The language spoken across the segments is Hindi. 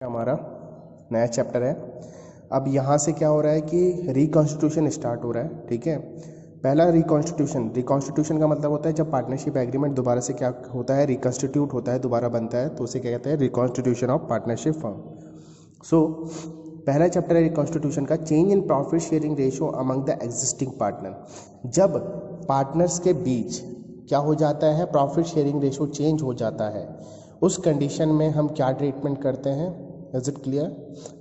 हमारा नया चैप्टर है। अब यहाँ से क्या हो रहा है कि रिकॉन्स्टिट्यूशन स्टार्ट हो रहा है। ठीक है, पहला रिकॉन्स्टिट्यूशन का मतलब होता है जब पार्टनरशिप एग्रीमेंट दोबारा से क्या होता है, रिकॉन्स्टिट्यूट होता है, दोबारा बनता है, तो उसे क्या कहते हैं, रिकॉन्स्टिट्यूशन ऑफ पार्टनरशिप फर्म। सो पहला चैप्टर है रिकॉन्स्टिट्यूशन का, change in profit sharing ratio among the existing partner. जब पार्टनर्स के बीच क्या हो जाता है, प्रॉफिट शेयरिंग रेशियो चेंज हो जाता है, उस कंडीशन में हम क्या ट्रीटमेंट करते हैं, इज इट क्लियर,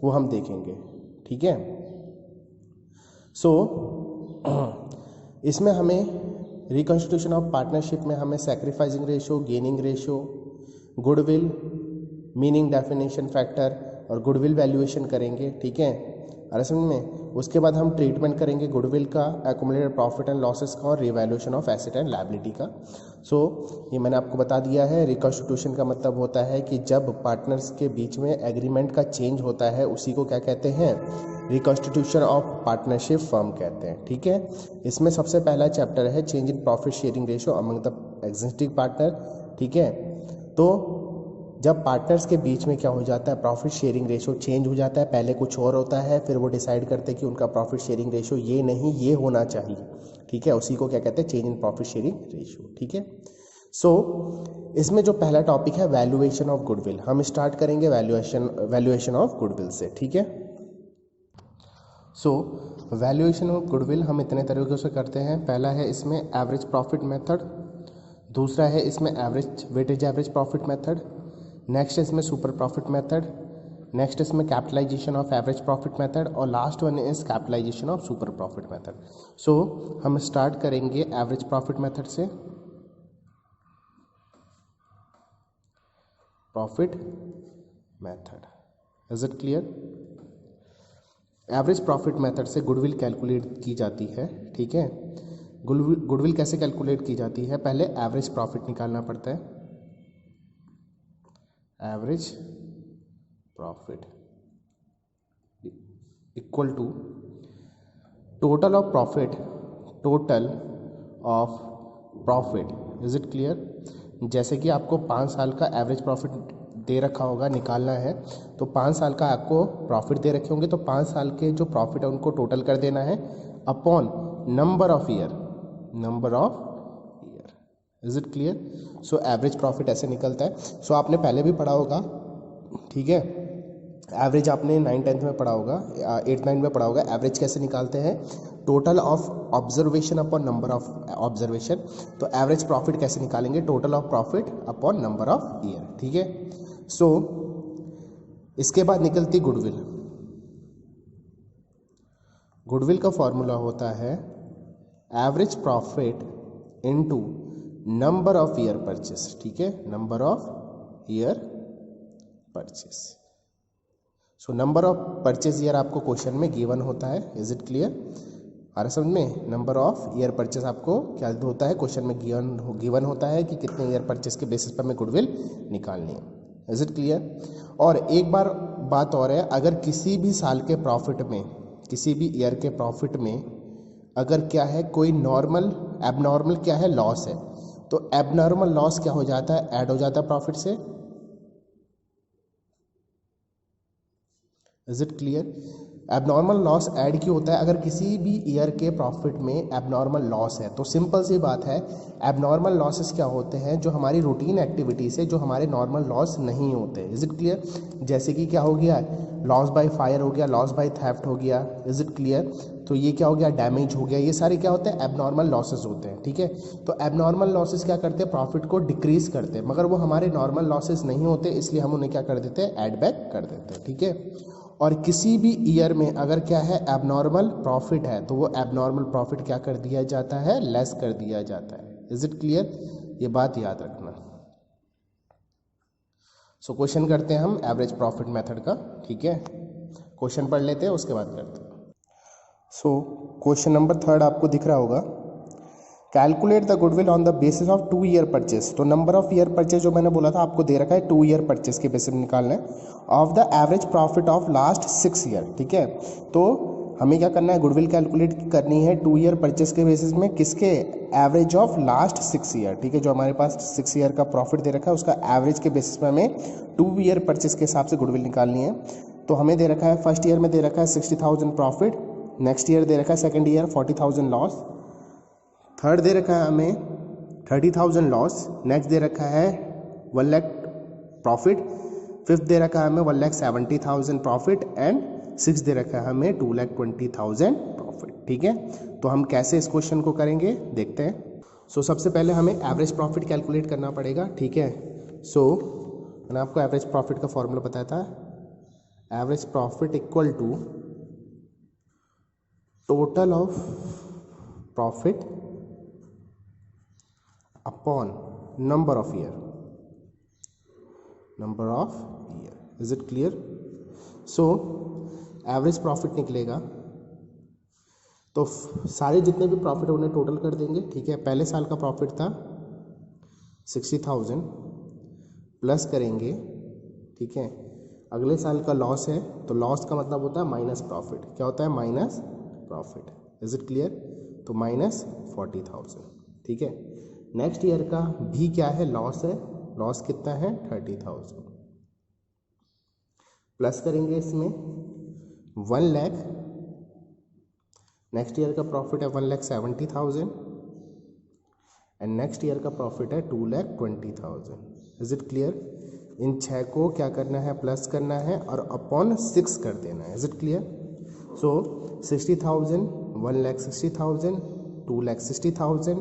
वो हम देखेंगे। ठीक है, सो इसमें हमें रिकॉन्स्टिट्यूशन ऑफ पार्टनरशिप में हमें sacrificing ratio, gaining ratio, goodwill, meaning definition factor और गुडविल वैल्यूएशन करेंगे। ठीक है, और समझ में उसके बाद हम ट्रीटमेंट करेंगे गुडविल का, एक्युमुलेटेड प्रॉफिट एंड लॉसेस का और revaluation of asset and liability का। सो ये मैंने आपको बता दिया है। रिकॉन्स्टिट्यूशन का मतलब होता है कि जब पार्टनर्स के बीच में एग्रीमेंट का चेंज होता है, उसी को क्या कहते हैं, रिकॉन्स्टिट्यूशन ऑफ पार्टनरशिप फर्म कहते हैं। ठीक है, इसमें सबसे पहला चैप्टर है change in profit sharing ratio among the existing partner. ठीक है, तो जब पार्टनर्स के बीच में क्या हो जाता है, प्रॉफिट शेयरिंग रेशियो चेंज हो जाता है, पहले कुछ और होता है, फिर वो डिसाइड करते हैं कि उनका प्रॉफिट शेयरिंग रेशियो ये नहीं ये होना चाहिए। ठीक है, उसी को क्या कहते हैं, change in profit sharing ratio. ठीक है, सो इसमें जो पहला टॉपिक है वैल्यूएशन ऑफ गुडविल, हम स्टार्ट करेंगे वैल्यूएशन ऑफ गुडविल से। ठीक है, सो वैल्यूएशन ऑफ गुडविल हम इतने तरीक़ों से करते हैं। पहला है इसमें एवरेज प्रॉफिट मेथड, दूसरा है इसमें average weightage average profit method, next इसमें सुपर प्रॉफिट मेथड, नेक्स्ट इसमें capitalisation of average profit method और last one is capitalisation of super profit method. So हम स्टार्ट करेंगे एवरेज प्रॉफिट मेथड से। Profit method, is it clear. Average profit method से गुडविल कैलकुलेट की जाती है। ठीक है, गुडविल कैसे कैलकुलेट की जाती है, पहले एवरेज प्रॉफिट निकालना पड़ता है। Average profit equal to total of profit, total of profit, is it clear. जैसे कि आपको 5 साल का एवरेज प्रॉफिट दे रखा होगा, निकालना है, तो 5 साल का आपको प्रॉफिट दे रखे होंगे, तो 5 साल के जो प्रॉफिट है उनको टोटल कर देना है upon number of year, number of year, is it clear. So average profit ऐसे निकलता है। सो आपने पहले भी पढ़ा होगा, ठीक है, एवरेज आपने 9th-10th में पढ़ा होगा, 8th-9th में पढ़ा होगा। एवरेज कैसे निकालते हैं, total of observation upon number of observation. तो एवरेज प्रॉफिट कैसे निकालेंगे, total of profit upon number of year. ठीक है, सो इसके बाद निकलती गुडविल। गुडविल का फॉर्मूला होता है average profit into number of year purchase. ठीक है, number of year purchase. So number of purchase year आपको क्वेश्चन में गिवन होता है, इज इट क्लियर। और समझ में, नंबर ऑफ ईयर परचेस आपको क्या होता है, क्वेश्चन में गिवन होता है कि कितने ईयर परचेस के बेसिस पर हमें गुडविल निकालनी है, इज इट क्लियर। और एक बात और है, अगर किसी भी साल के प्रॉफिट में, किसी भी ईयर के प्रॉफिट में अगर क्या है, कोई नॉर्मल एबनॉर्मल क्या है, लॉस है, तो एबनॉर्मल लॉस क्या हो जाता है, ऐड हो जाता है प्रॉफिट से, is it clear. Abnormal loss add क्यों होता है, अगर किसी भी ईयर के प्रॉफिट में एबनॉर्मल लॉस है, तो सिंपल सी बात है, एबनॉर्मल लॉसेस क्या होते हैं, जो हमारी रूटीन एक्टिविटी से जो हमारे नॉर्मल लॉस नहीं होते, इज इट क्लियर। जैसे कि क्या हो गया, लॉस बाय फायर हो गया, लॉस बाय थेफ्ट हो गया, इज इट क्लियर। तो ये क्या हो गया, डैमेज हो गया, ये सारे क्या होते हैं, एबनॉर्मल लॉसेस होते हैं। ठीक है, तो एबनॉर्मल लॉसेस क्या करते हैं, प्रॉफिट को डिक्रीज करते हैं, मगर वो हमारे नॉर्मल लॉसेस नहीं होते, इसलिए हम उन्हें क्या कर देते हैं, एड बैक कर देते हैं। ठीक है, और किसी भी ईयर में अगर क्या है, एबनॉर्मल प्रॉफिट है, तो वो एबनॉर्मल प्रॉफिट क्या कर दिया जाता है, लेस कर दिया जाता है, इज इट क्लियर। ये बात याद रखना। सो क्वेश्चन करते हैं हम एवरेज प्रॉफिट मेथड का। ठीक है, क्वेश्चन पढ़ लेते हैं, उसके बाद करते हैं। सो क्वेश्चन नंबर 3 आपको दिख रहा होगा, calculate the goodwill on the basis of 2 year purchase. तो नंबर ऑफ ईयर परचेस जो मैंने बोला था आपको दे रखा है, 2 ईयर परचेस के बेसिस में निकालना है, of the average profit of last 6 year. ठीक है, तो हमें क्या करना है, गुडविल कैलकुलेट करनी है 2 ईयर परचेस के बेसिस में, किसके, एवरेज ऑफ लास्ट 6 ईयर, ठीक है। जो हमारे पास 6 ईयर का प्रॉफिट दे रखा है उसका एवरेज के बेसिस में हमें 2 ईयर परचेस के हिसाब से गुडविल निकालनी है। तो हमें दे रखा है फर्स्ट ईयर में दे रखा है 60,000 प्रॉफिट, नेक्स्ट ईयर दे रखा है सेकेंड ईयर 40,000 लॉस, थर्ड दे रखा है हमें 30,000 लॉस, नेक्स्ट दे रखा है 1 लाख प्रॉफिट, फिफ्थ दे रखा है हमें 1,70,000 प्रॉफिट एंड सिक्स दे रखा है हमें 2,20,000 प्रॉफिट, ठीक है। तो हम कैसे इस क्वेश्चन को करेंगे देखते हैं। सो सबसे पहले हमें एवरेज प्रॉफिट कैलकुलेट करना पड़ेगा, ठीक है। सो मैंने आपको एवरेज प्रॉफिट का फॉर्मूला बताया था, average profit equal to total of profit upon number of year, number of year. Is it clear? So average profit निकलेगा तो सारे जितने भी प्रॉफिट उन्हें टोटल कर देंगे, ठीक है। पहले साल का प्रॉफिट था 60,000 प्लस करेंगे, ठीक है। अगले साल का लॉस है तो लॉस का मतलब होता है माइनस प्रॉफिट, क्या होता है, minus profit. Is it clear? तो माइनस 40,000, ठीक है। नेक्स्ट ईयर का भी क्या है, लॉस है, लॉस कितना है 30,000 प्लस करेंगे इसमें 1 लाख, नेक्स्ट ईयर का प्रॉफिट है 1,70,000 एंड नेक्स्ट ईयर का प्रॉफिट है 2,20,000। Is it clear? इन 6 को क्या करना है, प्लस करना है और अपॉन 6 कर देना है। Is it clear? सो 60,000, 1,60,000, 2,60,000,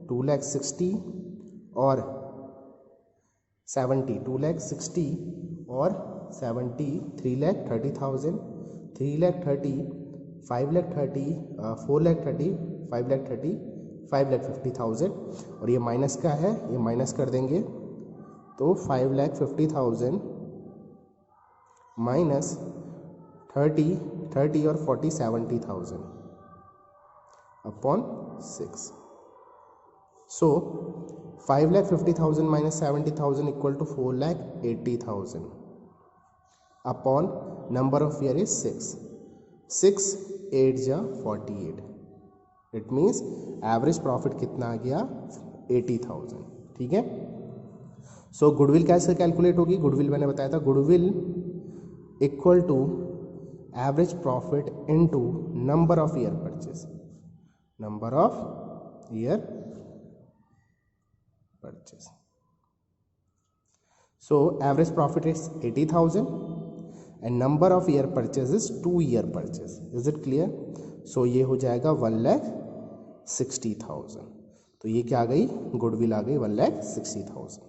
2,60,000 और 70, 2,60,000 और 70, 3,30,000, 3,30,000, 5,30,000, 4,30,000, 5,30,000, 5,50,000 और ये माइनस का है, ये माइनस कर देंगे तो 5,50,000 माइनस 30 और 40, 70,000 upon 6। So 5,50,000 minus 70,000 equal to 4,80,000 upon number of year is 6, 6 8 जा 48। इट मीन्स एवरेज प्रॉफिट कितना आ गया, 80,000, ठीक है। सो गुडविल कैसे कैलकुलेट होगी, गुडविल मैंने बताया था, goodwill equal to average profit into number of year purchase, number of year purchase. So average profit is 80,000 and number of year purchase is 2 year purchase. Is it clear? So ये हो जाएगा 1,60,000। तो ये क्या आ गई, गुडविल आ गई 1,60,000।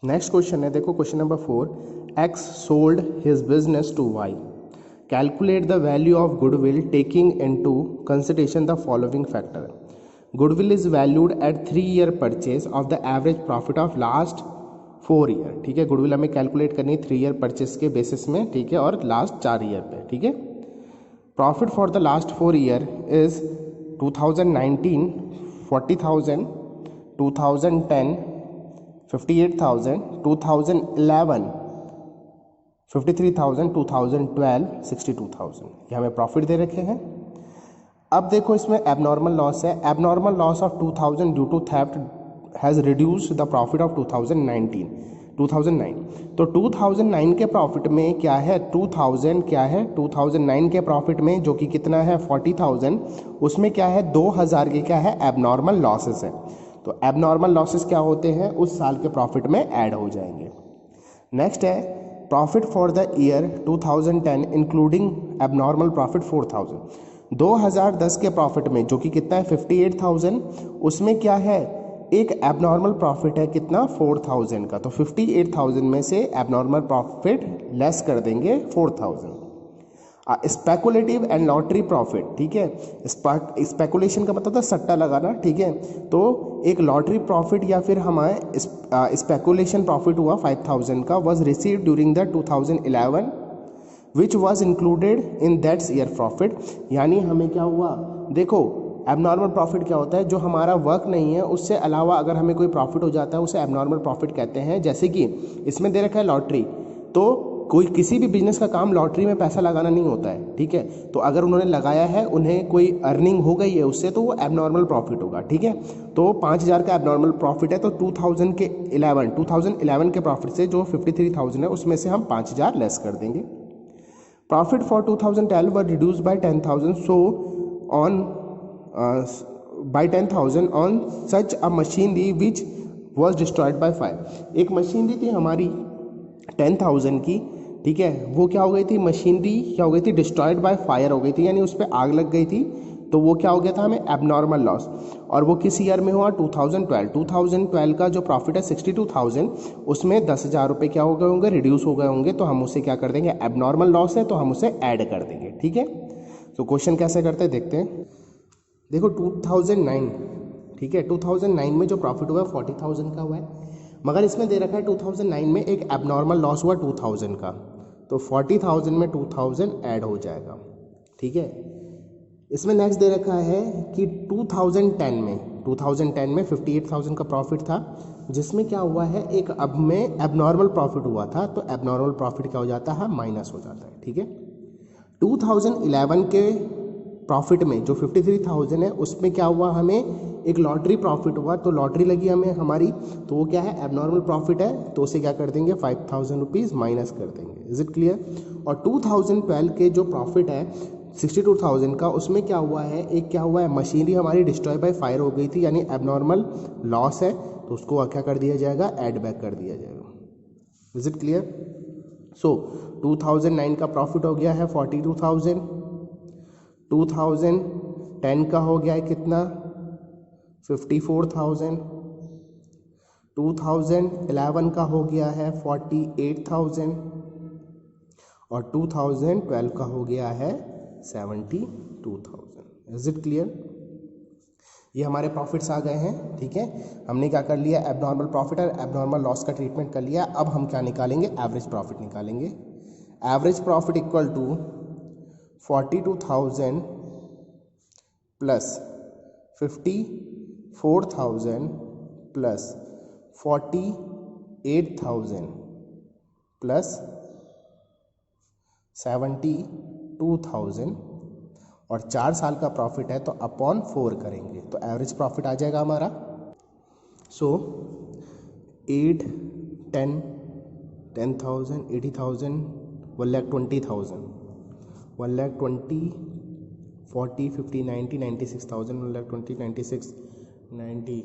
नेक्स्ट क्वेश्चन है, देखो question number 4, X sold his business to Y, calculate the value of goodwill taking into consideration the following factor. Goodwill is valued at 3 year purchase of the average profit of last 4 year, ठीक है। गुडविल हमें कैलकुलेट करनी है 3 ईयर परचेज के बेसिस में, ठीक है, और लास्ट 4 ईयर पे, ठीक है। Profit for the last 4 year is 2019 40,000, 2010 58,000, 2011 53,000, 2012 62,000, ये हमें प्रॉफिट दे रखे हैं। अब देखो इसमें एबनॉर्मल लॉस है, abnormal loss of 2,000 due to theft has reduced the profit of 2009। तो 2009 के प्रॉफिट में क्या है, 2000 क्या है, 2009 के प्रॉफिट में जो कि कितना है 40,000, उसमें क्या है 2,000 के क्या है एबनॉर्मल लॉसेस है। तो एबनॉर्मल लॉसेस क्या होते हैं, उस साल के प्रॉफिट में ऐड हो जाएंगे। नेक्स्ट है profit for the year 2010 including abnormal profit 4,000। 2010 के प्रॉफिट में जो कि कितना है 58,000, उसमें क्या है एक एबनॉर्मल प्रॉफिट है कितना 4,000 का। तो 58,000 में से एबनॉर्मल प्रॉफिट लेस कर देंगे 4,000। स्पेकुलेटिव एंड लॉटरी प्रॉफिट, ठीक है, स्पेकुलेशन का मतलब था सट्टा लगाना, ठीक है। तो एक लॉटरी प्रॉफिट या फिर हमारे स्पेकुलेशन प्रॉफिट हुआ 5,000 का, was received during the 2011 which was included in that's year profit. यानी हमें क्या हुआ, देखो एबनॉर्मल प्रॉफिट क्या होता है, जो हमारा वर्क नहीं है उससे अलावा अगर हमें कोई प्रॉफिट हो जाता है उसे एबनॉर्मल प्रॉफिट कहते हैं। जैसे कि इसमें दे रखा है लॉटरी, तो कोई किसी भी बिजनेस का काम लॉटरी में पैसा लगाना नहीं होता है, ठीक है। तो अगर उन्होंने लगाया है, उन्हें कोई अर्निंग हो गई है उससे, तो वो एबनॉर्मल प्रॉफिट होगा, ठीक है। तो 5,000 का एबनॉर्मल प्रॉफिट है, तो 2011 के प्रॉफिट से जो 53,000 है उसमें से हम 5,000 लेस कर देंगे। Profit for 2012 were reduce by 10,000, so on by 10,000 on such a machinery which was destroyed by fire। एक मशीनरी थी हमारी 10,000 की, ठीक है, वो क्या हो गई थी, मशीनरी क्या हो गई थी, डिस्ट्रॉयड बाय फायर हो गई थी, यानी उस पर आग लग गई थी। तो वो क्या हो गया था, हमें एबनॉर्मल लॉस। और वो किस ईयर में हुआ, 2012 का जो प्रॉफिट है 62,000, उसमें 10,000 रुपये क्या हो गए होंगे, रिड्यूस हो गए होंगे। तो हम उसे क्या कर देंगे, एबनॉर्मल लॉस है तो हम उसे ऐड कर देंगे, ठीक है। तो क्वेश्चन कैसे करते हैं देखते हैं। देखो 2009, ठीक है, 2009 में जो प्रॉफिट हुआ है 40,000 का हुआ है, मगर इसमें दे रखा है 2009 में एक एबनॉर्मल लॉस हुआ 2,000 का, तो 40,000 में 2,000 ऐड हो जाएगा, ठीक है। इसमें नेक्स्ट दे रखा है कि 2010 में 58,000 का प्रॉफिट था, जिसमें क्या हुआ है, एक अब में एबनॉर्मल प्रॉफिट हुआ था, तो एबनॉर्मल प्रॉफिट क्या हो जाता है, माइनस हो जाता है, ठीक है। 2011 के प्रॉफिट में जो 53,000 है उसमें क्या हुआ, हमें एक लॉटरी प्रॉफिट हुआ, तो लॉटरी लगी हमें हमारी, तो वो क्या है, एबनॉर्मल प्रॉफिट है, तो उसे क्या कर देंगे, 5,000 रुपीज़ माइनस कर देंगे। Is it clear. और 2012 के जो प्रॉफिट है 62,000 का, उसमें क्या हुआ है, एक क्या हुआ है, मशीनरी हमारी डिस्ट्रॉय बाय फायर हो गई थी, यानी एबनॉर्मल लॉस है, तो उसको क्या कर दिया जाएगा, ऐड बैक कर दिया जाएगा। Is it clear. सो 2009 का प्रॉफिट हो गया है 42,000, 2010 का हो गया है कितना, 54,000, 2011 का हो गया है 48,000 और 2012 का हो गया है 72,000। Is it clear. ये हमारे प्रॉफिट्स आ गए हैं, ठीक है। हमने क्या कर लिया, एबनॉर्मल प्रॉफिट और एबनॉर्मल लॉस का ट्रीटमेंट कर लिया। अब हम क्या निकालेंगे, एवरेज प्रॉफिट निकालेंगे। Average profit equal to 42,000 plus 54,000 plus 48,000 plus 72,000 और 4 साल का प्रॉफिट है तो अपॉन 4 करेंगे, तो एवरेज प्रॉफिट आ जाएगा हमारा। सो 8, 10, 10,000, 80,000, 1,20,000, 1,20,000, 40, 50, 90, 96,000, 1,20,000, 96, 90,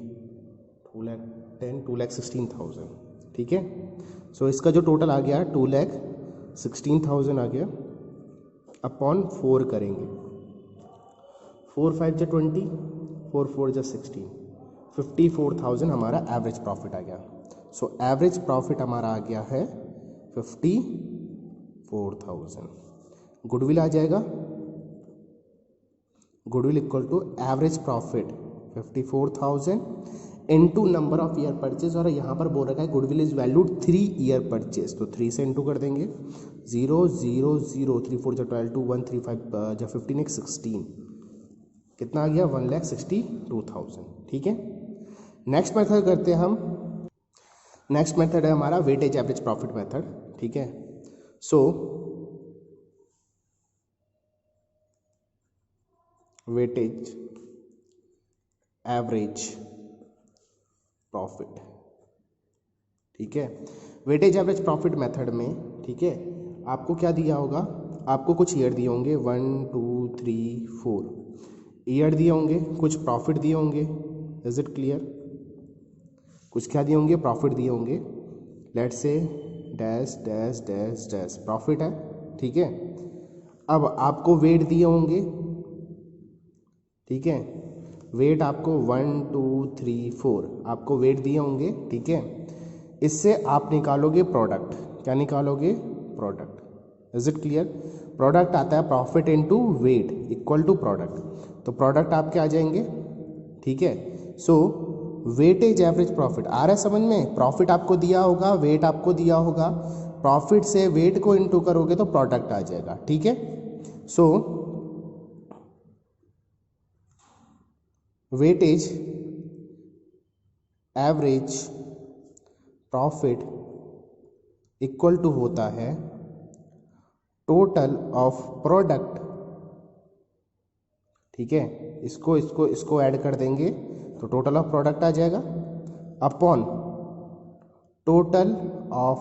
2,10,000, 2,16,000, ठीक है। सो इसका जो टोटल आ गया 2,16,000 आ गया, अपॉन 4 करेंगे, 4 5 जा 20, 4 4 जा 16, 54,000 हमारा एवरेज प्रॉफिट आ गया। सो एवरेज प्रॉफिट हमारा आ गया है 54,000। गुडविल आ जाएगा, goodwill equal to average profit 54,000 into number of year purchase, और यहाँ पर बोल रखा है goodwill is valued 3 year purchase, तो 3 से इंटू कर देंगे, 0 0 0, 3 4 जा 12, 2 1 3 5 जा 15 1 16, कितना आ गया, 1,62,000, ठीक है। नेक्स्ट मेथड करते हैं हम। नेक्स्ट मेथड है हमारा वेटेज एवरेज प्रॉफिट मेथड, ठीक है। सो वेटेज एवरेज प्रॉफिट, ठीक है। वेटेज एवरेज प्रॉफिट मेथड में, ठीक है, आपको क्या दिया होगा, आपको कुछ ईयर दिए होंगे 1 2 3 4 ईयर दिए होंगे, कुछ प्रॉफिट दिए होंगे। Is it clear. कुछ क्या दिए होंगे, प्रॉफिट दिए होंगे। Let's say dash dash dash dash profit है, ठीक है। अब आपको वेट दिए होंगे, ठीक है, वेट आपको 1 2 3 4 आपको वेट दिए होंगे, ठीक है। इससे आप निकालोगे प्रोडक्ट, क्या निकालोगे, product. Is it clear. Product आता है profit into weight equal to product, तो प्रोडक्ट आपके आ जाएंगे, ठीक है। सो वेटेज एवरेज प्रॉफिट आ रहा है समझ में, प्रॉफिट आपको दिया होगा, वेट आपको दिया होगा, प्रॉफिट से वेट को इनटू करोगे तो प्रोडक्ट आ जाएगा, ठीक है। So weightage average profit equal to होता है टोटल ऑफ प्रोडक्ट, ठीक है, इसको इसको इसको ऐड कर देंगे तो टोटल ऑफ प्रोडक्ट आ जाएगा, upon total of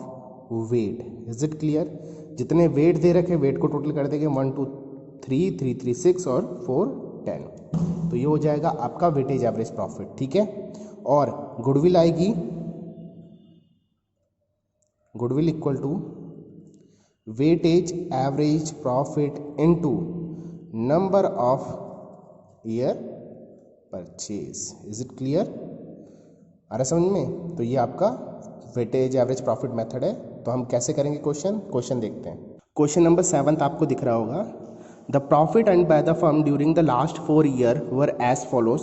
weight. Is it clear? जितने वेट दे रखे वेट को टोटल कर देंगे, 1 2 3 3 3 6 और 4 10, तो ये हो जाएगा आपका वेटेज एवरेज प्रॉफिट, ठीक है। और गुडविल आएगी, goodwill equal to weightage average profit into number of year purchase. Is it clear? आ रहा समझ में? तो ये आपका वेटेज एवरेज प्रॉफिट मेथड है। तो हम कैसे करेंगे क्वेश्चन देखते हैं। क्वेश्चन नंबर 7 आपको दिख रहा होगा, the profit earned by the firm during the last 4 year were as follows.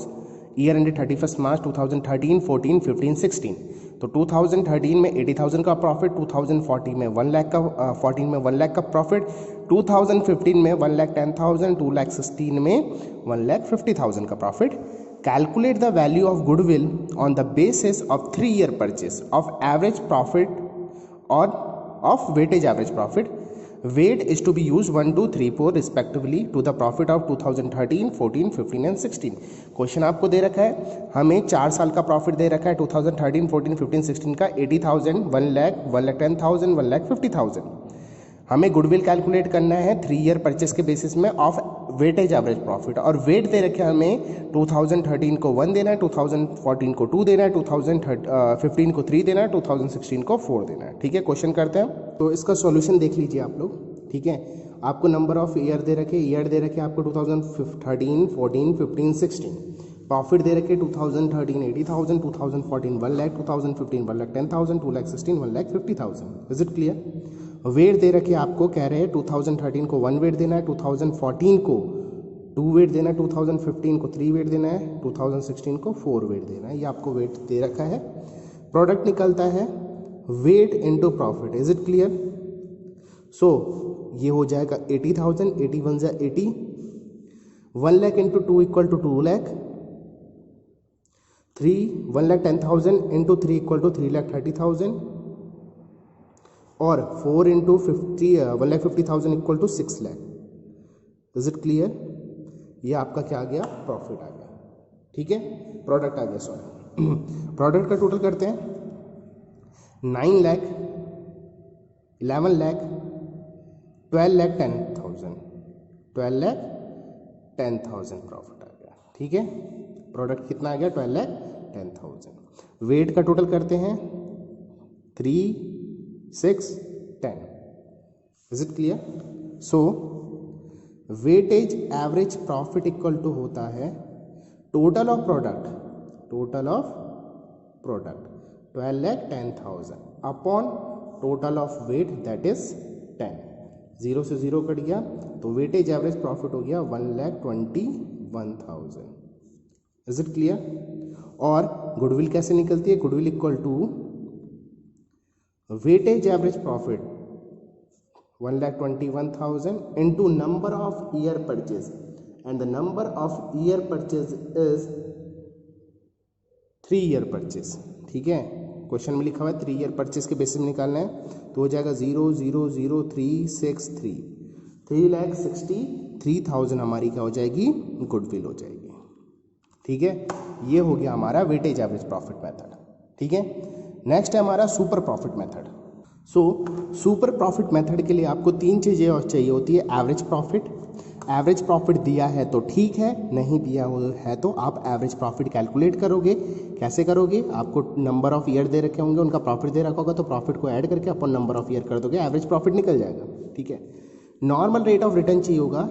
Year ended 31 March 2013, 14, 15, 16। तो 2013 में 80,000 का प्रॉफिट, 2014 में 1 लाख का 14 में 1 लाख का प्रॉफिट, 2015 में 1,10,000, 2016 में 1,50,000 का profit. Calculate the value of goodwill on the basis of 3 year purchase of average profit और of weightage average profit. Weight is to be used 1 2 3 4 respectively to the profit of 2013, 14, 15 and 16। Question आपको दे रखा है, हमें 4 साल का प्रॉफिट दे रखा है 2013, 14, 15, 16 का 80,000, 1 लाख, 1,10,000, 1,50,000। हमें गुडविल कैलकुलेट करना है 3 ईयर परचेस के बेसिस में ऑफ वेटेज एवरेज प्रॉफिट, और वेट दे रखे हमें 2013 को 1 देना है, 2014 को 2 देना है, 2015 को 3 देना है, 2016 को 4 देना है, ठीक है। क्वेश्चन करते हैं, तो इसका सॉल्यूशन देख लीजिए आप लोग, ठीक है। आपको नंबर ऑफ ईयर दे रखे आपको 2013, 14, 15, 16। प्रॉफिट दे रखे 2013 80,000, 2014 1 lakh, 2015 1,10,000, 2016 1,50,000। Is it clear? Weight दे रखे आपको, कह रहे हैं 2013 को 1 वेट देना है, 2014 को 2 वेट देना है, 2015 को 3 वेट देना है, 2016 को 4 वेट देना है। ये आपको वेट दे रखा है। प्रोडक्ट निकलता है weight into profit. Is it clear? So ये हो जाएगा 80,000, 81 जा 80, 1 lakh into 2 equal to 2 lakh, 1,10,000 into 3 equal to 3,30,000, और 4 into 1,50,000 equal to 6 lakh. Is it clear? ये आपका क्या आ गया? प्रॉफिट आ गया, ठीक है। प्रोडक्ट आ गया, सॉरी। प्रोडक्ट का टोटल करते हैं, 9 लाख, 11 लाख, 12,10,000, 12,10,000 प्रॉफिट आ गया, ठीक है। प्रोडक्ट कितना आ गया? 12,10,000। वेट का टोटल करते हैं, 3, 6, 10। Is it clear? So weightage average profit equal to होता है total of product, 12,10,000 upon total of weight that is 10। 0 से 0 कट गया तो वेटेज एवरेज प्रॉफिट हो गया 1,21,000। Is it clear? और गुडविल कैसे निकलती है? Goodwill equal to weightage average profit 1,21,000 into number of year purchase, and the number of year purchase is 3 year purchase, ठीक है। क्वेश्चन में लिखा हुआ है 3 ईयर परचेज के बेसिस में निकालना है, तो हो जाएगा 0,0,0,363, 3,63,000 हमारी क्या हो जाएगी? गुडविल हो जाएगी, ठीक है। ये हो गया हमारा वेटेज एवरेज प्रॉफिट मेथड, ठीक है। नेक्स्ट है हमारा super profit method. So super profit method के लिए आपको 3 चीज़ें और चाहिए होती है। एवरेज प्रॉफिट, एवरेज प्रॉफिट दिया है तो ठीक है, नहीं दिया है तो आप एवरेज प्रॉफिट कैलकुलेट करोगे। कैसे करोगे? आपको नंबर ऑफ ईयर दे रखे होंगे, उनका प्रॉफिट दे रखा होगा, तो प्रॉफिट को ऐड करके अपन नंबर ऑफ ईयर कर दोगे, एवरेज प्रॉफिट निकल जाएगा, ठीक है। नॉर्मल रेट ऑफ रिटर्न चाहिए होगा।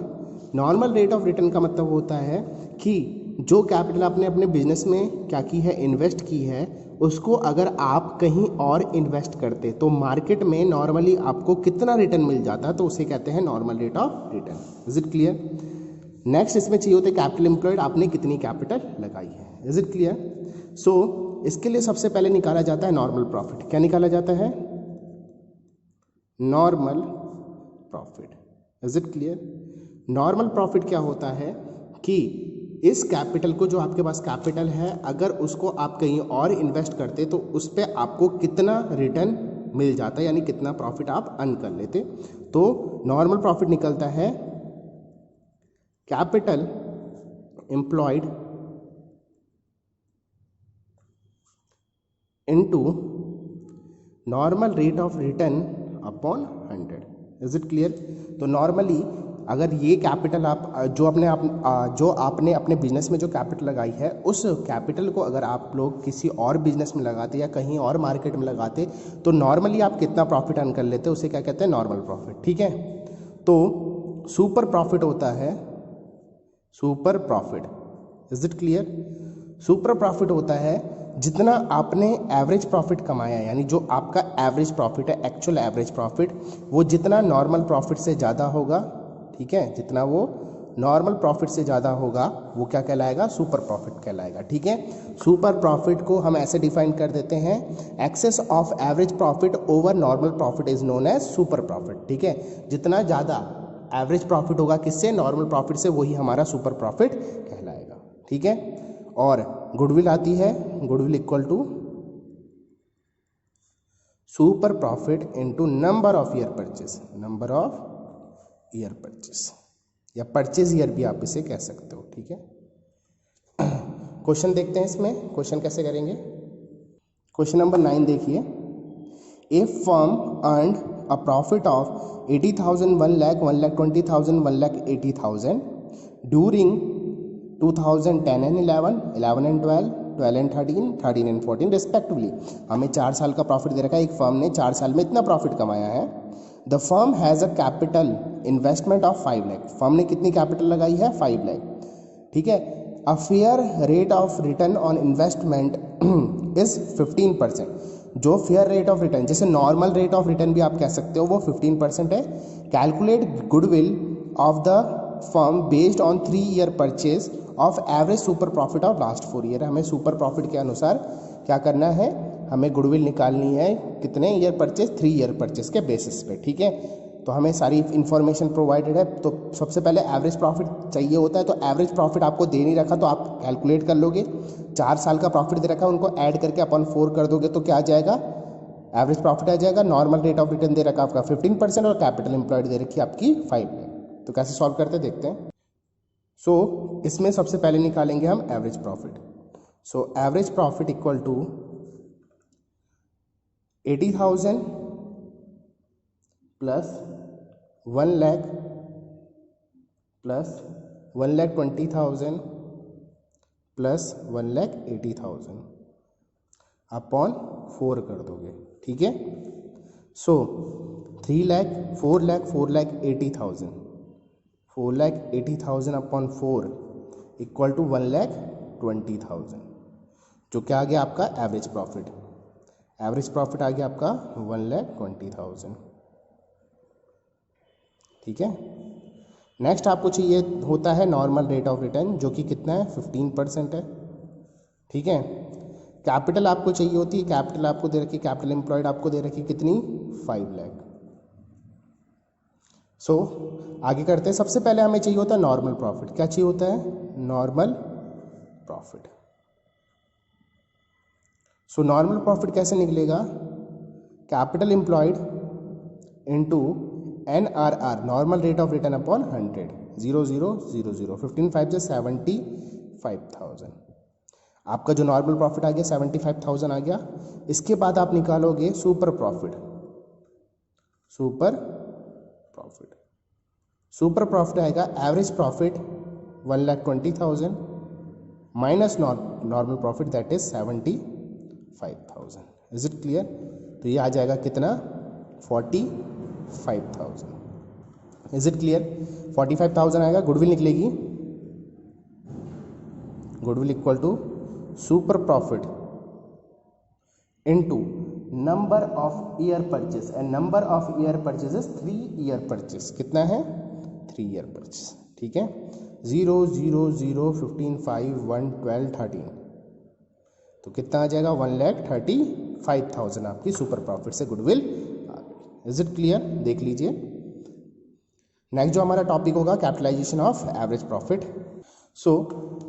नॉर्मल रेट ऑफ रिटर्न का मतलब होता है कि जो कैपिटल आपने अपने बिजनेस में क्या की है, इन्वेस्ट की है, उसको अगर आप कहीं और इन्वेस्ट करते तो मार्केट में नॉर्मली आपको कितना रिटर्न मिल जाता है, तो उसे कहते हैं normal rate of return. Is it clear? Next इसमें चाहिए होता है कैपिटल एम्प्लॉयड, आपने कितनी कैपिटल लगाई है। Is it clear? सो इसके लिए सबसे पहले निकाला जाता है नॉर्मल प्रॉफिट। क्या निकाला जाता है? Normal profit. Is it clear? Normal profit क्या होता है कि इस कैपिटल को, जो आपके पास कैपिटल है, अगर उसको आप कहीं और इन्वेस्ट करते तो उस पर आपको कितना रिटर्न मिल जाता है, यानी कितना प्रॉफिट आप अर्न कर लेते। तो नॉर्मल प्रॉफिट निकलता है capital employed into normal rate of return upon 100। Is it clear? तो नॉर्मली अगर ये कैपिटल आप जो आपने अपने बिजनेस में जो कैपिटल लगाई है, उस कैपिटल को अगर आप लोग किसी और बिजनेस में लगाते या कहीं और मार्केट में लगाते, तो नॉर्मली आप कितना प्रॉफिट अर्न कर लेते, उसे क्या कहते हैं? Normal profit. ठीक है, तो सुपर प्रॉफिट होता है super profit. Is it clear? Super profit होता है जितना आपने एवरेज प्रॉफिट कमाया, यानी जो आपका एवरेज प्रॉफिट है, एक्चुअल एवरेज प्रॉफिट, वो जितना नॉर्मल प्रॉफिट से ज़्यादा होगा। ठीक है, जितना वो नॉर्मल प्रॉफिट से ज़्यादा होगा वो क्या कहलाएगा? सुपर प्रॉफिट कहलाएगा। ठीक है, सुपर प्रॉफिट को हम ऐसे डिफाइन कर देते हैं, excess of average profit over normal profit is known as super profit. ठीक है, जितना ज़्यादा एवरेज प्रॉफिट होगा किससे? नॉर्मल प्रॉफिट से, वही हमारा सुपर प्रॉफिट कहलाएगा। ठीक है, और गुडविल आती है, goodwill equal to super profit into number of year purchase, number of year purchase, या परचेज ईयर भी आप इसे कह सकते हो। ठीक है, क्वेश्चन देखते हैं इसमें, क्वेश्चन कैसे करेंगे। क्वेश्चन नंबर 9 देखिए, a firm earned a profit of 80,000, 1 lakh, 1,20,000, 1,80,000 during 2010 and 11, 11 and 12, 12 and 13, 13 and 14 respectively. हमें 4 साल का प्रॉफिट दे रखा है, एक फर्म ने 4 साल में इतना प्रॉफिट कमाया है। The firm has a capital investment of 5 lakh, firm ने कितनी कैपिटल लगाई है? 5 लाख। ठीक है, a fair rate of return on investment is 15%। जो फेयर रेट ऑफ रिटर्न, जैसे नॉर्मल रेट ऑफ रिटर्न भी आप कह सकते हो, वो 15% है। Calculate goodwill of the firm based on 3 year purchase of average super profit of last 4 year. हमें सुपर प्रॉफिट के अनुसार क्या करना है? हमें गुडविल निकालनी है कितने ईयर परचेज? 3 ईयर परचेज के बेसिस पे। ठीक है, तो हमें सारी इन्फॉर्मेशन प्रोवाइडेड है। तो सबसे पहले एवरेज प्रॉफिट चाहिए होता है, तो एवरेज प्रॉफिट आपको दे नहीं रखा तो आप कैलकुलेट कर लोगे। 4 साल का प्रॉफिट दे रखा है, उनको ऐड करके अपन 4 कर दोगे तो क्या आ जाएगा? एवरेज प्रॉफिट आ जाएगा। नॉर्मल रेट ऑफ रिटर्न दे रखा आपका 15% और कैपिटल एम्प्लॉयड दे रखी आपकी 5 लाख। तो कैसे सॉल्व करते देखते हैं। सो इसमें सबसे पहले निकालेंगे हम average profit. So average profit equal to 80,000 plus 1 lakh plus 1,20,000 plus 1,80,000 upon 4 कर दोगे। ठीक है, so 3 lakh, 4 lakh, 4,80,000, 4,80,000 upon 4 equal to 1,20,000, जो क्या आ गया आपका एवरेज प्रॉफिट। एवरेज प्रॉफिट आ गया आपका 1,20,000। ठीक है, नेक्स्ट आपको चाहिए होता है नॉर्मल रेट ऑफ रिटर्न, जो कि कितना है? 15% है। ठीक है, कैपिटल आपको चाहिए होती है, कैपिटल आपको दे रखी, कैपिटल एम्प्लॉयड आपको दे रखी कितनी? 5 लाख। सो आगे करते हैं। सबसे पहले हमें चाहिए होता है नॉर्मल प्रॉफिट। क्या चाहिए होता है? Normal profit. So normal profit कैसे निकलेगा? Capital employed into NRR, normal rate of return upon 100, 0,000, 15 5 75,000। आपका जो नॉर्मल प्रॉफिट आ गया 75,000 आ गया। इसके बाद आप निकालोगे super profit. Super profit, super profit आएगा average profit 1,20,000 minus normal profit that is 75,000। Is it clear? तो ये आ जाएगा कितना? 45,000। Is it clear? 45,000 आएगा। गुडविल निकलेगी, goodwill equal to super profit into number of year purchase, and number of year purchase is 3 year purchase. कितना है? 3 ईयर परचेस। ठीक है, 0 0 0 15 5 1 12 13, तो कितना आ जाएगा? 1,35,000 आपकी सुपर प्रॉफिट से गुडविल आ गई। Is it clear? देख लीजिए। नेक्स्ट जो हमारा टॉपिक होगा capitalization of average profit. So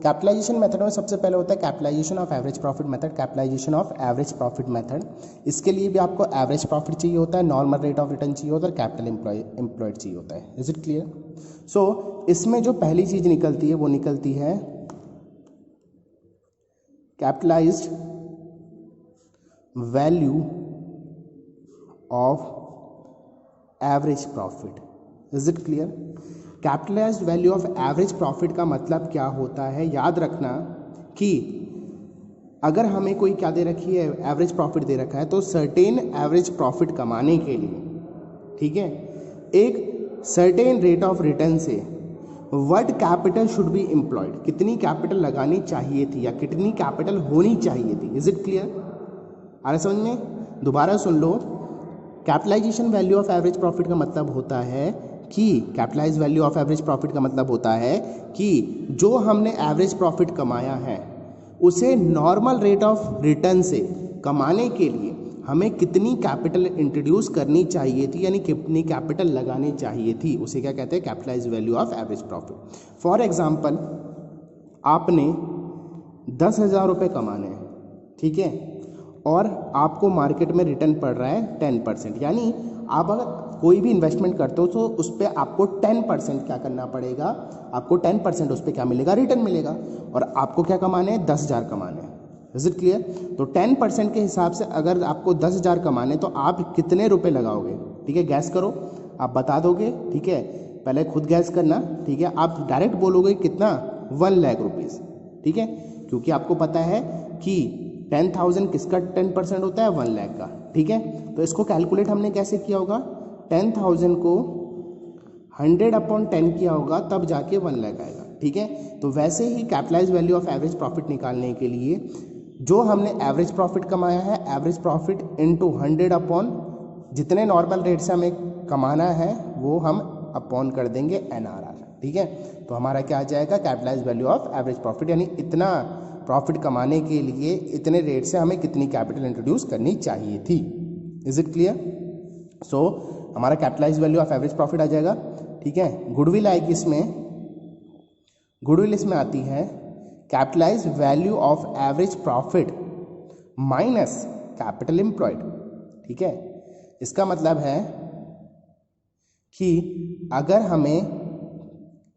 capitalization method में सबसे पहले होता है capitalisation of average profit method, capitalization of average profit method. इसके लिए भी आपको एवरेज प्रॉफिट चाहिए होता है, नॉर्मल रेट ऑफ रिटर्न चाहिए होता है, कैपिटल एम्प्लॉयड चाहिए होता है। Is it clear? सो इसमें जो पहली चीज निकलती है वो निकलती है capitalised value of average profit. Is it clear? Capitalised value of average profit का मतलब क्या होता है, याद रखना कि अगर हमें कोई क्या दे रखी है, एवरेज प्रॉफिट दे रखा है, तो सर्टेन एवरेज प्रॉफिट कमाने के लिए, ठीक है, एक सर्टेन रेट ऑफ रिटर्न से what capital should be employed, कितनी कैपिटल लगानी चाहिए थी या कितनी कैपिटल होनी चाहिए थी। Is it clear? आ रहा समझ में? दोबारा सुन लो। Capitalisation value of average profit का मतलब होता है कि capitalise value of average profit का मतलब होता है कि जो हमने एवरेज प्रॉफिट कमाया है उसे नॉर्मल रेट ऑफ रिटर्न से कमाने के लिए हमें कितनी कैपिटल इंट्रोड्यूस करनी चाहिए थी, यानी कितनी कैपिटल लगानी चाहिए थी, उसे क्या कहते हैं, capitalize value of average profit. For example, आपने 10,000 रुपये कमाने हैं, ठीक है, और आपको मार्केट में रिटर्न पड़ रहा है 10%, यानी आप अगर कोई भी इन्वेस्टमेंट करते हो तो उस पर आपको 10% क्या करना पड़ेगा, आपको 10% उस पर क्या मिलेगा, रिटर्न मिलेगा, और आपको क्या कमाने हैं, 10,000 कमाने हैं। Is it clear? तो 10% के हिसाब से अगर आपको 10,000 कमाने तो आप कितने रुपए लगाओगे, ठीक है, गैस करो, आप बता दोगे, ठीक है, पहले खुद गैस करना, ठीक है, आप डायरेक्ट बोलोगे कितना, 1 लाख रुपीज़, ठीक है, क्योंकि आपको पता है कि 10,000 किसका 10% होता है, 1 लाख का, ठीक है। तो इसको कैलकुलेट हमने कैसे किया होगा, 10,000 को 100/10 किया होगा, तब जाके 1 लाख आएगा, ठीक है। तो वैसे ही capitalise value of average profit निकालने के लिए जो हमने एवरेज प्रॉफिट कमाया है, एवरेज प्रॉफिट इंटू 100 जितने नॉर्मल रेट से हमें कमाना है वो हम अपॉन कर देंगे NRR, ठीक है। तो हमारा क्या आ जाएगा, capitalize value of average profit, यानी इतना प्रॉफिट कमाने के लिए इतने रेट से हमें कितनी कैपिटल इंट्रोड्यूस करनी चाहिए थी। Is it clear? सो हमारा capitalise value of average profit आ जाएगा, ठीक है। गुडविल आएगी इसमें, गुडविल इसमें आती है capitalise value of average profit minus capital employed, ठीक है। इसका मतलब है कि अगर हमें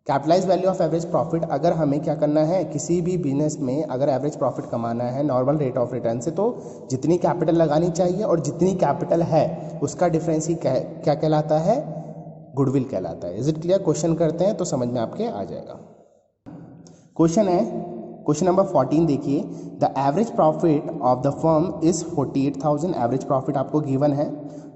capitalise value of average profit, अगर हमें क्या करना है, किसी भी बिजनेस में अगर एवरेज प्रॉफिट कमाना है नॉर्मल रेट ऑफ रिटर्न से, तो जितनी कैपिटल लगानी चाहिए और जितनी कैपिटल है उसका डिफरेंस ही क्या कहलाता है, गुडविल कहलाता है। Is it clear? क्वेश्चन करते हैं तो समझ में आपके आ जाएगा। क्वेश्चन है, क्वेश्चन नंबर 14 देखिए, the average profit of the firm is 48,000, average profit आपको गिवन है,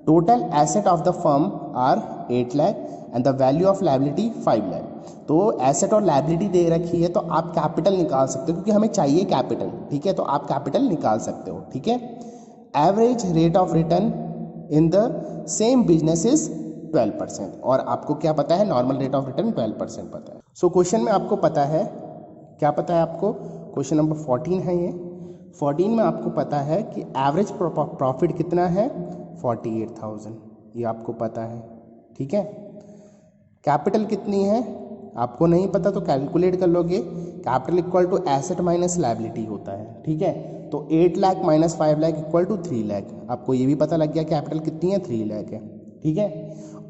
total asset of the firm are 8 lakh and the value of liability 5 lakh. तो एसेट और लायबिलिटी दे रखी है तो आप कैपिटल निकाल सकते हो, क्योंकि हमें चाहिए कैपिटल, ठीक है, तो आप कैपिटल निकाल सकते हो, ठीक है। Average rate of return in the same business is 12%, और आपको क्या पता है, नॉर्मल रेट ऑफ रिटर्न 12% पता है। सो क्वेश्चन में आपको पता है, क्या पता है आपको, क्वेश्चन नंबर 14 है ये, 14 में आपको पता है कि एवरेज प्रॉफिट कितना है, 48,000, ये आपको पता है, ठीक है। कैपिटल कितनी है आपको नहीं पता तो कैलकुलेट कर लोगे, capital equal to asset minus liability होता है, ठीक है। तो 8 lakh minus 5 lakh equal to 3 lakh, आपको ये भी पता लग गया कैपिटल कितनी है, 3 लाख है, ठीक है।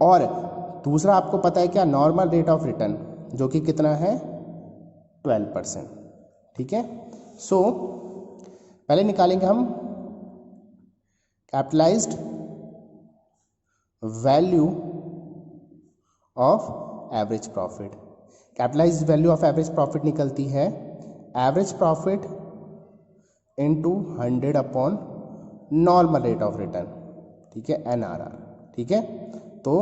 और दूसरा आपको पता है क्या, नॉर्मल रेट ऑफ रिटर्न, जो कि कितना है, 12%, ठीक है। सो पहले निकालेंगे हम capitalised value of average profit. Capitalised value of average profit निकलती है average profit into 100 normal rate of return, ठीक है, NRR, ठीक है। तो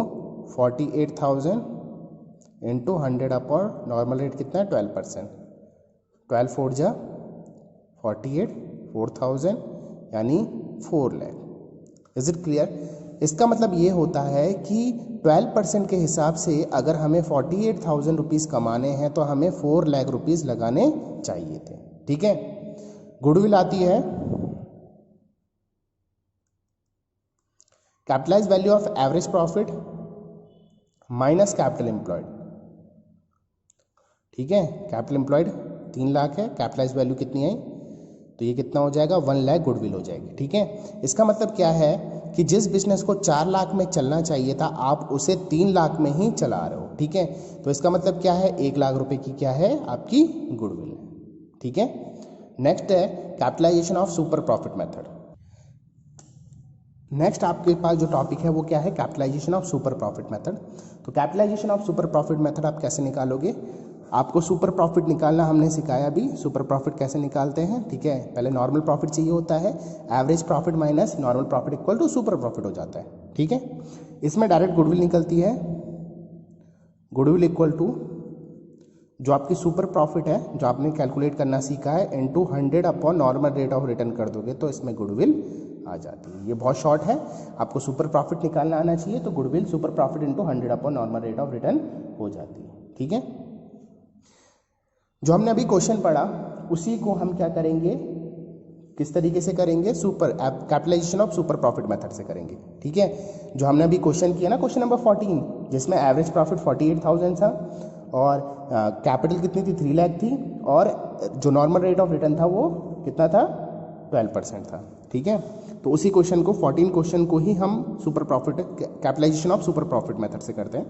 48,000 इंटू 100 नॉर्मल रेट कितना है, 12%, 12 4 जा 48, 4,000 यानी 4 लाख। Is it clear? इसका मतलब ये होता है कि 12% के हिसाब से अगर हमें 48,000 रुपीज़ कमाने हैं तो हमें 4 लाख रुपीज़ लगाने चाहिए थे, ठीक है। गुडविल आती है capitalise value of average profit minus capital employed, ठीक है। कैपिटल एम्प्लॉयड 3 लाख है, कैपिटलाइज वैल्यू कितनी आई, तो ये कितना हो जाएगा 1 लाख गुडविल हो जाएगी। ठीक है, इसका मतलब क्या है कि जिस बिजनेस को 4 लाख में चलना चाहिए था आप उसे 3 लाख में ही चला रहे हो। ठीक है, तो इसका मतलब क्या है 1 लाख रुपए की क्या है आपकी गुडविल है। ठीक है, नेक्स्ट है capitalisation of super profit method. Next आपके पास जो टॉपिक है वो क्या है, capitalisation of super profit method. तो capitalisation of super profit method आप कैसे निकालोगे, आपको सुपर प्रॉफिट निकालना हमने सिखाया अभी, सुपर प्रॉफिट कैसे निकालते हैं। ठीक है, पहले नॉर्मल प्रॉफिट चाहिए होता है, average profit minus normal profit equal to super profit हो जाता है। ठीक है, इसमें डायरेक्ट गुडविल निकलती है, गुडविल इक्वल टू जो आपकी सुपर प्रॉफिट है जो आपने कैलकुलेट करना सीखा है into 100 upon normal rate of return कर दोगे तो इसमें गुडविल आ जाती है। ये बहुत शॉर्ट है, आपको सुपर प्रॉफिट निकालना आना चाहिए, तो goodwill super profit into 100 upon normal rate of return हो जाती है। ठीक है, जो हमने अभी क्वेश्चन पढ़ा उसी को हम क्या करेंगे, किस तरीके से करेंगे, super capitalisation of super profit method से करेंगे। ठीक है, जो हमने अभी क्वेश्चन किया ना, क्वेश्चन नंबर 14, जिसमें एवरेज प्रॉफिट 48,000 था और कैपिटल कितनी थी 3 लाख थी और जो नॉर्मल रेट ऑफ रिटर्न था वो कितना था 12% था। ठीक है, तो उसी क्वेश्चन को 14 क्वेश्चन को ही हम super profit capitalisation of super profit method से करते हैं।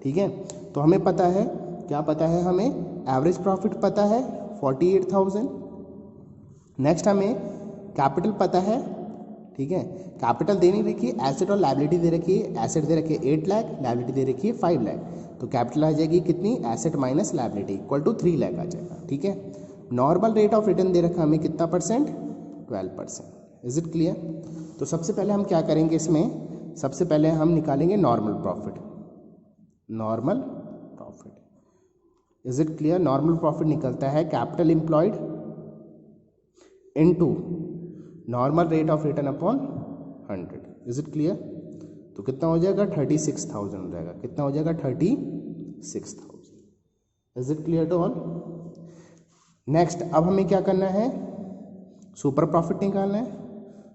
ठीक है, तो हमें पता है, क्या पता है हमें, एवरेज प्रॉफिट पता है 48,000, नेक्स्ट हमें कैपिटल पता है। ठीक है, कैपिटल दे नहीं रखी है, एसेट और लायबिलिटी दे रखी है, एसेट दे रखी है 8 लाख, लायबिलिटी दे रखी है 5 लाख, तो कैपिटल आ जाएगी कितनी, asset minus liability equal to 3 lakh आ जाएगा। ठीक है, नॉर्मल रेट ऑफ रिटर्न दे रखा हमें कितना परसेंट, 12%। Is it clear. तो सबसे पहले हम क्या करेंगे इसमें, सबसे पहले हम निकालेंगे normal profit, normal profit. Is it clear, normal profit निकलता है capital employed into normal rate of return upon 100। Is it clear, तो कितना हो जाएगा 36,000 हो जाएगा, कितना हो जाएगा 36,000। Is it clear to all. Next अब हमें क्या करना है, सुपर प्रॉफिट निकालना है।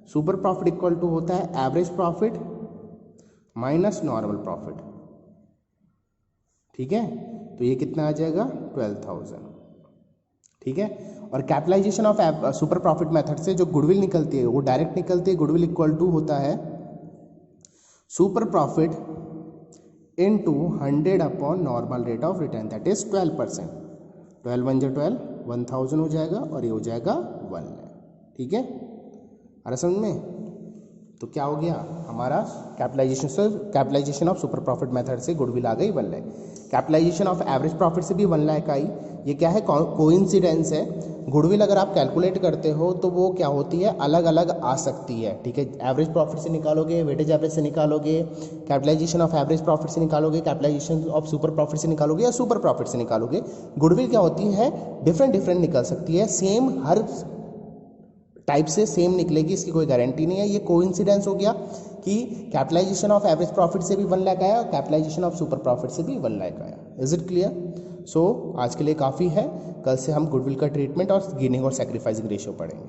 सुपर प्रॉफिट इक्वल टू होता है average profit minus normal profit. ठीक है, तो ये कितना आ जाएगा 12,000। ठीक है, और capitalisation of super profit method से जो गुडविल निकलती है वो डायरेक्ट निकलती है, गुडविल इक्वल टू होता है super profit into 100 upon normal rate of return that is 12%। 12 1 12 1000 हो जाएगा और ये हो जाएगा 1 लाख। ठीक है, अरे समझ में, तो क्या हो गया हमारा capitalisation of super profit method से गुडविल आ गई 1 lakh. Capitalisation of average profit से भी 1 लाख आई। ये क्या है, कोइंसिडेंस है। गुडविल अगर आप कैलकुलेट करते हो तो वो क्या होती है, अलग अलग आ सकती है। ठीक है, एवरेज प्रॉफिट से निकालोगे, वेटेज एवरेज से निकालोगे, कैपिटलाइजेशन ऑफ एवरेज प्रॉफिट से निकालोगे, कैपिटलाइजेशन ऑफ सुपर प्रॉफिट से निकालोगे या सुपर प्रॉफिट से निकालोगे। गुडविल क्या होती है, डिफरेंट निकल सकती है, सेम हर टाइप से सेम निकलेगी, इसकी कोई गारंटी नहीं है। ये कोइंसिडेंस हो गया कि कैपिटलाइजेशन ऑफ एवरेज प्रॉफिट से भी 1 लाख आया और कैपिटलाइजेशन ऑफ सुपर प्रॉफिट से भी 1 लाख आया। Is it clear. सो आज के लिए काफ़ी है, कल से हम गुडविल का ट्रीटमेंट और गेनिंग और सैक्रिफाइसिंग रेशियो पढ़ेंगे।